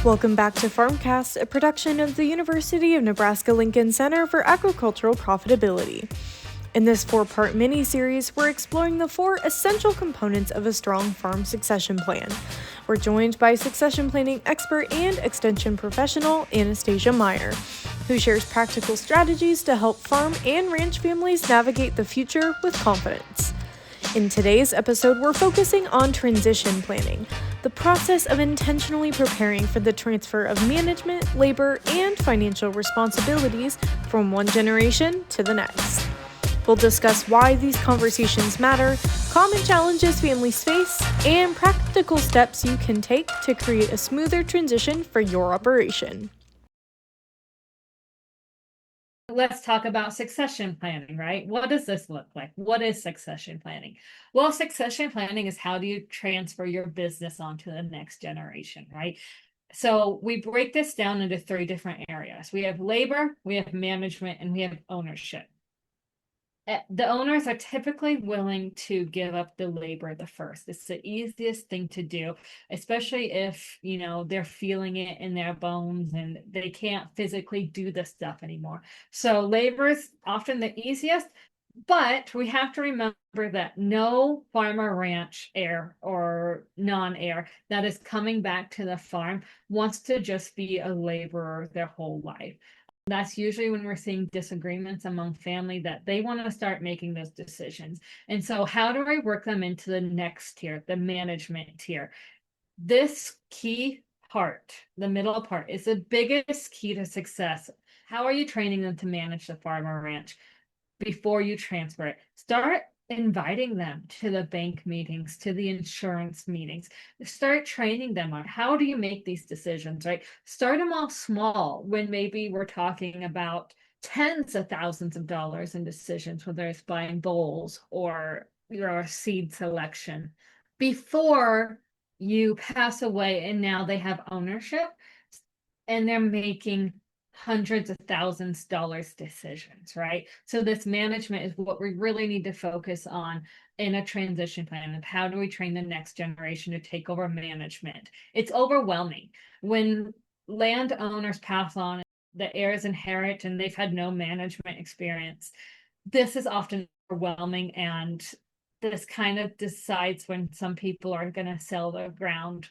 Welcome back to FARMcast, a production of the University of Nebraska-Lincoln Center for Agricultural Profitability. In this 4-part mini-series, we're exploring the 4 essential components of a strong farm succession plan. We're joined by succession planning expert and extension professional Anastasia Meyer, who shares practical strategies to help farm and ranch families navigate the future with confidence. In today's episode, we're focusing on transition planning, the process of intentionally preparing for the transfer of management, labor, and financial responsibilities from one generation to the next. We'll discuss why these conversations matter, common challenges families face, and practical steps you can take to create a smoother transition for your operation. Let's talk about succession planning, right? What does this look like? What is succession planning? Well, succession planning is how do you transfer your business onto the next generation, right? So we break this down into 3 different areas. We have labor, we have management, and we have ownership. The owners are typically willing to give up the labor the first. It's the easiest thing to do, especially if, they're feeling it in their bones and they can't physically do the stuff anymore. So labor is often the easiest, but we have to remember that no farmer, ranch, heir, or non-heir that is coming back to the farm wants to just be a laborer their whole life. That's usually when we're seeing disagreements among family that they want to start making those decisions. And so how do I work them into the next tier, the management tier? This key part, the middle part, is the biggest key to success. How are you training them to manage the farm or ranch before you transfer it? Start inviting them to the bank meetings, to the insurance meetings. Start training them on how do you make these decisions, right? Start them off small when maybe we're talking about tens of thousands of dollars in decisions, whether it's buying bulls or your seed selection, before you pass away and now they have ownership and they're making hundreds of thousands of dollars decisions, right? So this management is what we really need to focus on in a transition plan of how do we train the next generation to take over management. It's overwhelming when landowners pass on, the heirs inherit, and they've had no management experience. This is often overwhelming, and this kind of decides when some people are going to sell their ground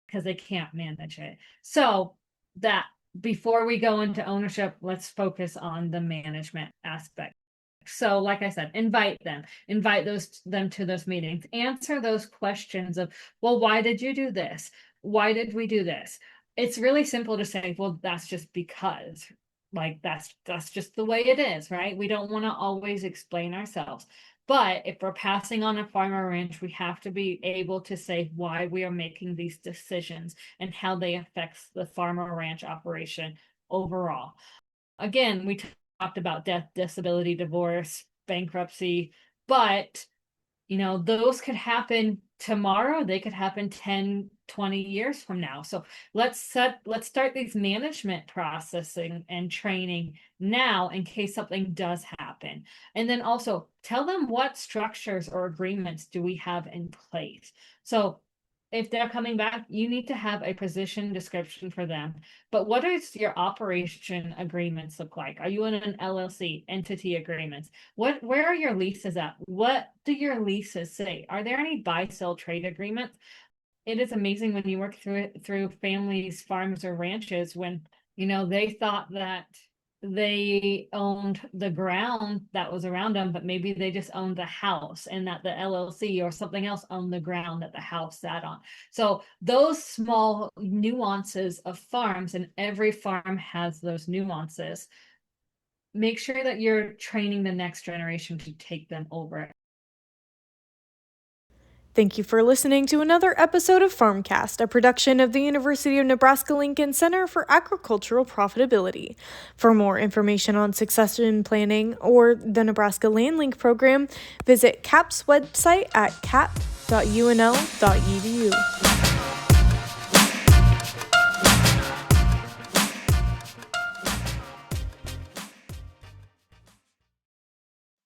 because they can't manage it. So that before we go into ownership, let's focus on the management aspect. So like I said, invite them to those meetings, answer those questions of, well, why did you do this? Why did we do this? It's really simple to say, well, that's just because, like, that's just the way it is, right? We don't want to always explain ourselves. But if we're passing on a farm or ranch, we have to be able to say why we are making these decisions and how they affect the farm or ranch operation overall. Again, we talked about death, disability, divorce, bankruptcy, but those could happen tomorrow. They could happen 10, 20 years from now. So let's start these management processing and training now in case something does happen. And then also tell them what structures or agreements do we have in place. So if they're coming back, you need to have a position description for them. But what does your operation agreements look like? Are you in an LLC, entity agreements? Where are your leases at? What do your leases say? Are there any buy-sell trade agreements? It is amazing when you work through families, farms, or ranches when, they thought that they owned the ground that was around them, but maybe they just owned the house and that the LLC or something else owned the ground that the house sat on. So those small nuances of farms, and every farm has those nuances, make sure that you're training the next generation to take them over. Thank you for listening to another episode of FARMcast, a production of the University of Nebraska-Lincoln Center for Agricultural Profitability. For more information on succession planning or the Nebraska Land Link program, visit CAP's website at cap.unl.edu.